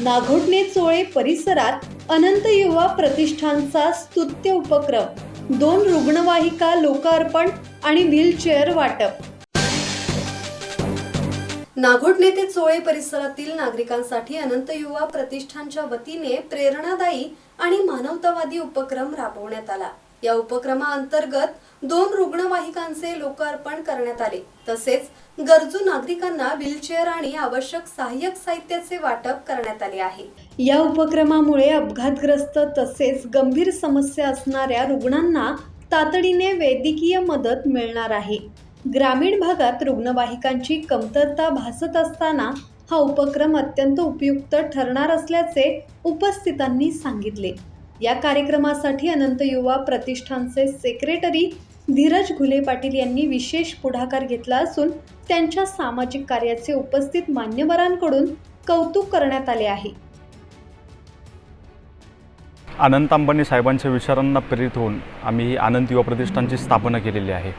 नागोठणे चोळे परिसरात अनंत युवा प्रतिष्ठानचा स्तुत्य उपक्रम, 2 रुग्णवाहिका लोकार्पण आणि व्हीलचेअर वाटप। नागोठणे ते चोळे परिसरातील नागरिकांसाठी अनंत युवा प्रतिष्ठानच्या वतीने प्रेरणादायी आणि मानवतावादी उपक्रम राबवण्यात आला। या उपक्रमाअंतर्गत 2 रुग्णवाहिकांचे लोकार्पण करण्यात आले, तसेच गरजू नागरिकांना व्हीलचेअर आणि आवश्यक सहाय्यक साहित्याचे वाटप करण्यात आले आहे। या उपक्रमामुळे अपघातग्रस्त तसेच गंभीर समस्या असणाऱ्या रुग्णांना तातडीने वैद्यकीय मदत मिळणार आहे। ग्रामीण भागात रुग्णवाहिकांची कमतरता भासत असताना हा उपक्रम अत्यंत उपयुक्त ठरणार असल्याचे उपस्थितांनी सांगितले। या कार्यक्रमासाठी अनंत युवा प्रतिष्ठानचे सेक्रेटरी धीरज घुले पाटील यांनी विशेष पुढाकार घेतला असून त्यांच्या सामाजिक कार्याचे उपस्थित मान्यवरांकडून कौतुक करण्यात आले आहे। अनंत अंबानी साहेबांच्या विचारांना प्रेरित होऊन आम्ही अनंत युवा प्रतिष्ठानची स्थापना केलेली आहे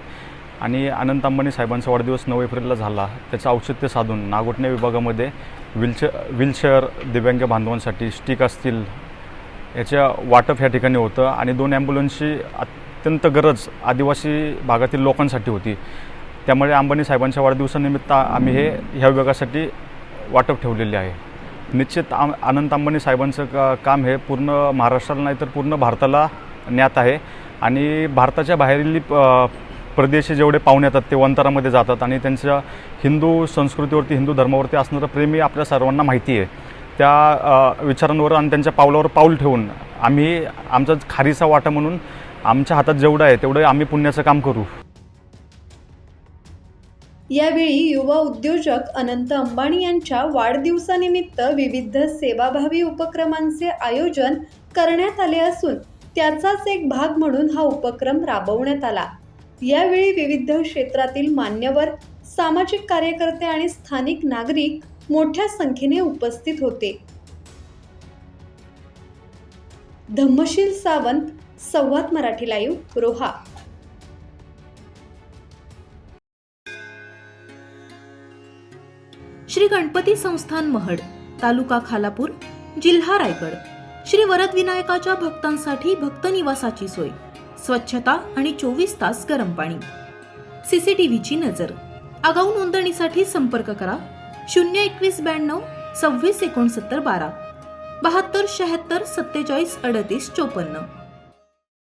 आणि अनंत अंबानी साहेबांचा वाढदिवस 9 एप्रिलला झाला। त्याचं औचित्य साधून नागोठणे विभागामध्ये व्हीलचेअर दिव्यांग बांधवांसाठी स्टिक असतील याच्या वाटप ह्या ठिकाणी होतं आणि 2 ॲम्ब्युलन्सची अत्यंत गरज आदिवासी भागातील लोकांसाठी होती। त्यामुळे अंबानी साहेबांच्या वाढदिवसानिमित्त आम्ही ह्या विभागासाठी वाटप ठेवलेले आहे। निश्चित अनंत अंबानी साहेबांचं काम हे पूर्ण महाराष्ट्राला नाही तर पूर्ण भारताला ज्ञात आहे आणि भारताच्या बाहेरील प्रदेश जेवढे पाहुणे येतात ते वंतारामध्ये जातात आणि त्यांच्या हिंदू संस्कृतीवरती, हिंदू धर्मावरती असणारं प्रेमी आपल्या सर्वांना माहिती आहे। त्या विचारांवर आणि त्यांच्या पावलावर पाऊल ठेवून आम्ही आमचा खारीचा वाटा म्हणून आमच्या हातात जेवढं आहे तेवढं आम्ही पुण्याचं काम करू। यावेळी युवा उद्योजक अनंत अंबानी यांच्या वाढदिवसानिमित्त विविध सेवाभावी उपक्रमांचे आयोजन करण्यात आले असून त्याचाच एक भाग म्हणून हा उपक्रम राबवण्यात आला। यावेळी विविध क्षेत्रातील मान्यवर, सामाजिक कार्यकर्ते आणि स्थानिक नागरिक मोठ्या संख्येने उपस्थित होते। धम्मशील सावंत, संवाद मराठी लाईव्ह, रोहा। श्री गणपती संस्थान महड, तालुका खालापूर, जिल्हा रायगड। श्री वरदविनायकाच्या भक्तांसाठी भक्त निवासाची सोय, स्वच्छता आणि 24 तास गरम पाणी, सीसीटीव्हीची नजर। आगाऊ नोंदणीसाठी संपर्क करा 02192 26 69 12 72 76 47 38 54।